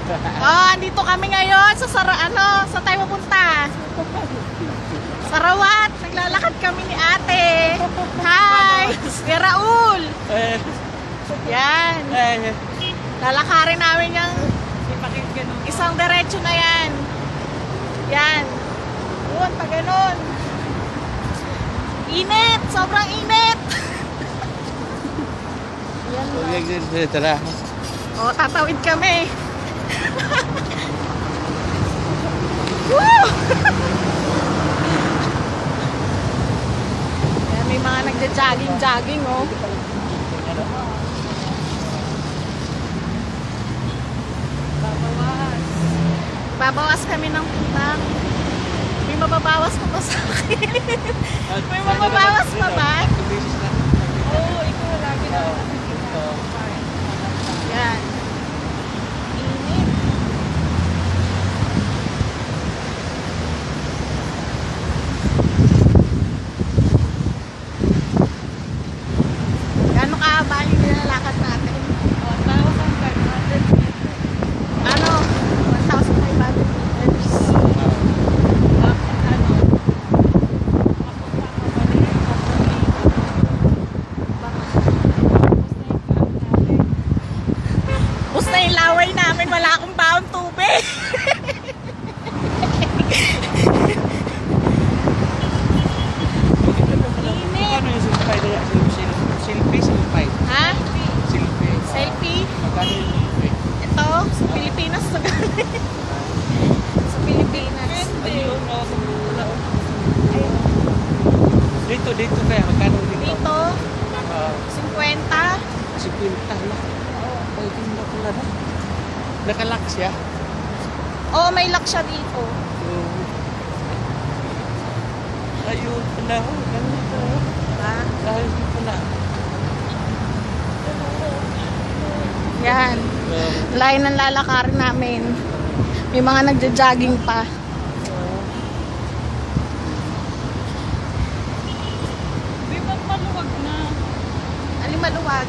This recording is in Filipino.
Andito kami ngayon sa sa tayo pupunta? Sarawat. Naglalakad kami ni ate. Hi! Si Raul. Yan. Lalakarin namin yung isang diretso na yan. Yan. Yun, pa ganun. Init! Sobrang init! Yan. O, tatawid kami. Woo! Yan, may mga nagja-jogging, oh. Babawas kami ng utang. May mababawas pa ba sa akin? May mababawas pa ba? Oo, ikaw lagi na. Yan. Init. Gano'n kahaba yung nilalakad natin? 1,500 meters. Ano? 1,500 meters. Bus na yung laway namin, wala akong baon tubig. Ano yung silpay na yan? Silpay. Ha? Silpay. Selfie? Magkano yung silpay? Ito, sa Pilipinas to galing. Sa Pilipinas. Ayun, Dito kaya, magkano dito? Dito, 50. 50 lang. Ay, hindi na pala na. Nakalock siya. Oo, may lock siya dito. Ayun pala. Ganito. Ha? Dahil dito na. Yan. Layo ng lalakarin namin. May mga nagja-jogging pa. Di ba maluwag na? Alin maluwag?